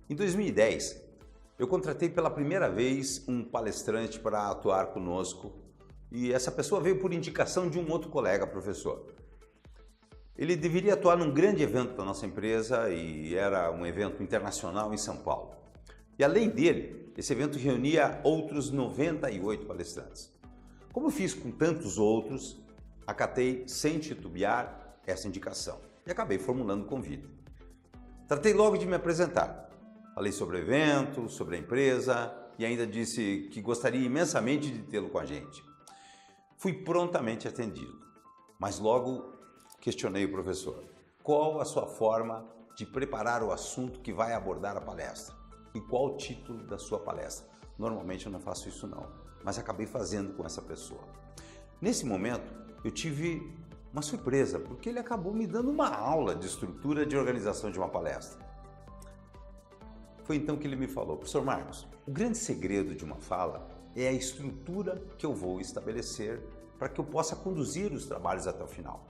Em 2010, eu contratei pela primeira vez um palestrante para atuar conosco e essa pessoa veio por indicação de um outro colega professor. Ele deveria atuar num grande evento da nossa empresa e era um evento internacional em São Paulo. E além dele, esse evento reunia outros 98 palestrantes. Como eu fiz com tantos outros, acatei sem titubear essa indicação e acabei formulando o convite. Tratei logo de me apresentar. Falei sobre o evento, sobre a empresa e ainda disse que gostaria imensamente de tê-lo com a gente. Fui prontamente atendido, mas logo questionei o professor. Qual a sua forma de preparar o assunto que vai abordar a palestra? E qual o título da sua palestra? Normalmente eu não faço isso não, mas acabei fazendo com essa pessoa. Nesse momento, eu tive uma surpresa, porque ele acabou me dando uma aula de estrutura de organização de uma palestra. Foi então que ele me falou: professor Marcos, o grande segredo de uma fala é a estrutura que eu vou estabelecer para que eu possa conduzir os trabalhos até o final.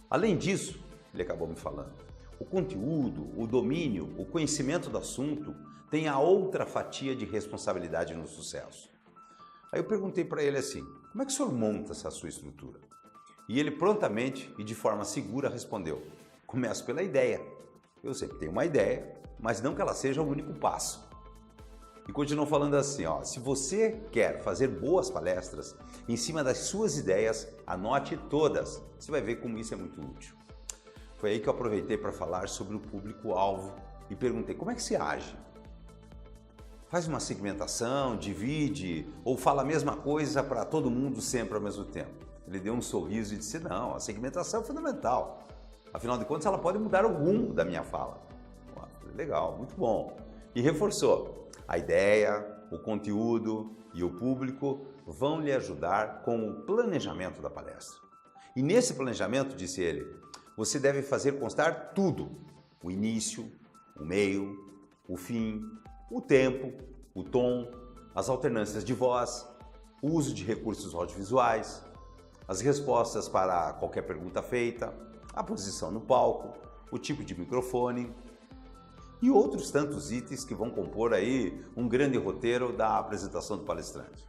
Além disso, ele acabou me falando, o conteúdo, o domínio, o conhecimento do assunto tem a outra fatia de responsabilidade no sucesso. Aí eu perguntei para ele assim: como é que o senhor monta essa sua estrutura? E ele prontamente e de forma segura respondeu: começo pela ideia. Eu sempre tenho uma ideia, mas não que ela seja o único passo. E continuou falando assim, se você quer fazer boas palestras, em cima das suas ideias, anote todas. Você vai ver como isso é muito útil. Foi aí que eu aproveitei para falar sobre o público-alvo e perguntei: como é que se age? Faz uma segmentação, divide ou fala a mesma coisa para todo mundo sempre ao mesmo tempo? Ele deu um sorriso e disse: não, a segmentação é fundamental. Afinal de contas, ela pode mudar o rumo da minha fala. Legal, muito bom. E reforçou: a ideia, o conteúdo e o público vão lhe ajudar com o planejamento da palestra. E nesse planejamento, disse ele, você deve fazer constar tudo: o início, o meio, o fim, o tempo, o tom, as alternâncias de voz, o uso de recursos audiovisuais, as respostas para qualquer pergunta feita, a posição no palco, o tipo de microfone e outros tantos itens que vão compor aí um grande roteiro da apresentação do palestrante.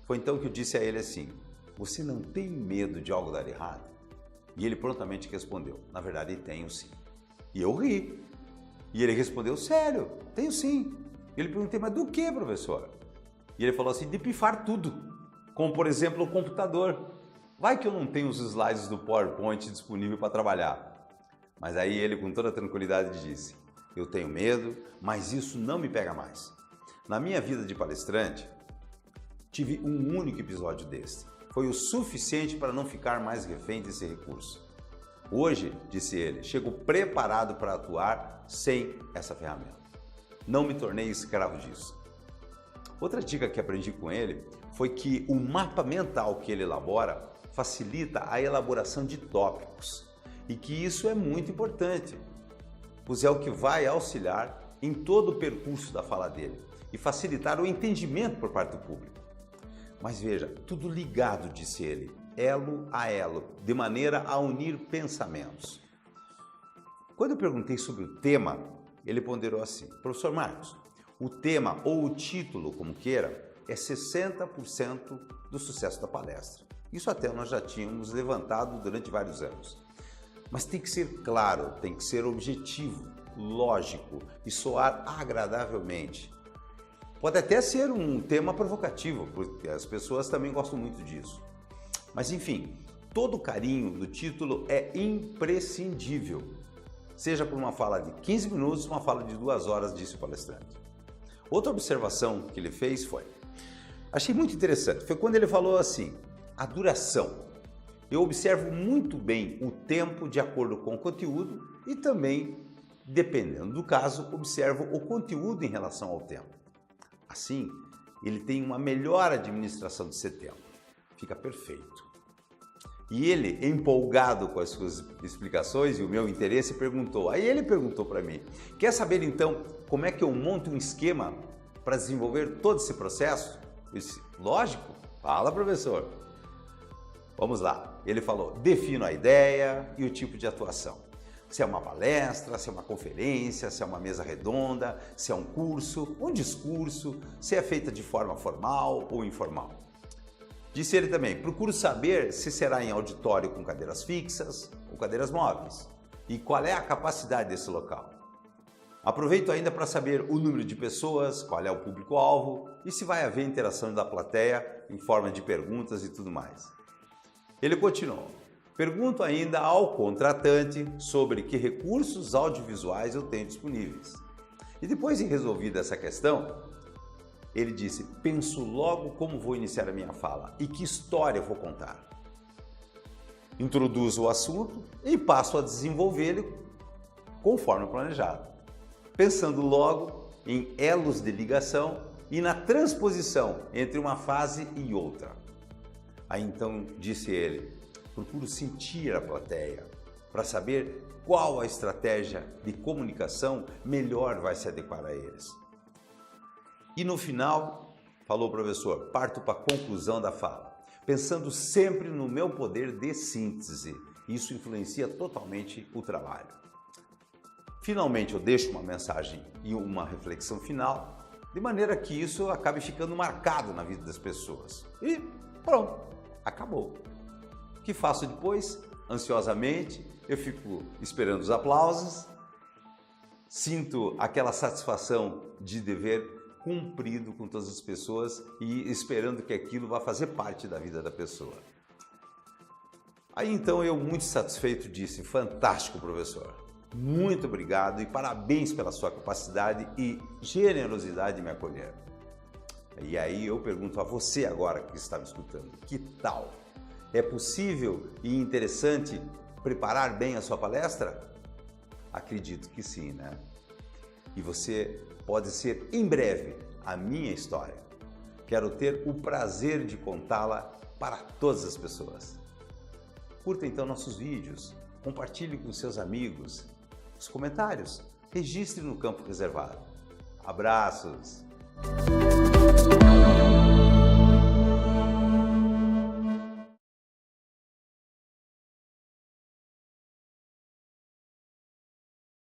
Foi então que eu disse a ele assim: você não tem medo de algo dar errado? E ele prontamente respondeu: na verdade tenho sim. E eu ri. E ele respondeu: sério, tenho sim. E ele perguntei: mas do que, professor? E ele falou assim: de pifar tudo, como por exemplo o computador. Vai que eu não tenho os slides do PowerPoint disponível para trabalhar. Mas aí ele com toda tranquilidade disse: eu tenho medo, mas isso não me pega mais. Na minha vida de palestrante, tive um único episódio desse. Foi o suficiente para não ficar mais refém desse recurso. Hoje, disse ele, chego preparado para atuar sem essa ferramenta. Não me tornei escravo disso. Outra dica que aprendi com ele foi que o mapa mental que ele elabora facilita a elaboração de tópicos e que isso é muito importante, pois é o que vai auxiliar em todo o percurso da fala dele e facilitar o entendimento por parte do público. Mas veja, tudo ligado, disse ele, elo a elo, de maneira a unir pensamentos. Quando eu perguntei sobre o tema, ele ponderou assim: professor Marcos, o tema ou o título, como queira, é 60% do sucesso da palestra. Isso até nós já tínhamos levantado durante vários anos. Mas tem que ser claro, tem que ser objetivo, lógico e soar agradavelmente. Pode até ser um tema provocativo, porque as pessoas também gostam muito disso. Mas enfim, todo o carinho do título é imprescindível. Seja por uma fala de 15 minutos, uma fala de 2 horas, disse o palestrante. Outra observação que ele fez foi, achei muito interessante, foi quando ele falou assim: a duração. Eu observo muito bem o tempo de acordo com o conteúdo e também, dependendo do caso, observo o conteúdo em relação ao tempo. Assim, ele tem uma melhor administração de seu tempo. Fica perfeito. E ele, empolgado com as suas explicações e o meu interesse, perguntou. Aí ele perguntou para mim: quer saber então como é que eu monto um esquema para desenvolver todo esse processo? Eu disse: lógico, fala, professor. Vamos lá. Ele falou: defino a ideia e o tipo de atuação. Se é uma palestra, se é uma conferência, se é uma mesa redonda, se é um curso, um discurso, se é feita de forma formal ou informal. Disse ele também, procuro saber se será em auditório com cadeiras fixas ou cadeiras móveis e qual é a capacidade desse local. Aproveito ainda para saber o número de pessoas, qual é o público-alvo e se vai haver interação da plateia em forma de perguntas e tudo mais. Ele continuou. Pergunto ainda ao contratante sobre que recursos audiovisuais eu tenho disponíveis. E depois de resolvida essa questão, ele disse, penso logo como vou iniciar a minha fala e que história vou contar. Introduzo o assunto e passo a desenvolvê-lo conforme planejado, pensando logo em elos de ligação e na transposição entre uma fase e outra. Aí então disse ele, procuro sentir a plateia para saber qual a estratégia de comunicação melhor vai se adequar a eles. E no final, falou o professor, parto para a conclusão da fala, pensando sempre no meu poder de síntese. Isso influencia totalmente o trabalho. Finalmente, eu deixo uma mensagem e uma reflexão final, de maneira que isso acabe ficando marcado na vida das pessoas. E pronto, acabou. O que faço depois? Ansiosamente, eu fico esperando os aplausos, sinto aquela satisfação de dever cumprido com todas as pessoas e esperando que aquilo vá fazer parte da vida da pessoa. Aí então eu, muito satisfeito, disse, fantástico, professor. Muito obrigado e parabéns pela sua capacidade e generosidade de me acolher. E aí eu pergunto a você agora que está me escutando, que tal? É possível e interessante preparar bem a sua palestra? Acredito que sim, né? E você pode ser em breve a minha história. Quero ter o prazer de contá-la para todas as pessoas. Curta então nossos vídeos, compartilhe com seus amigos. Os comentários, registre no campo reservado. Abraços!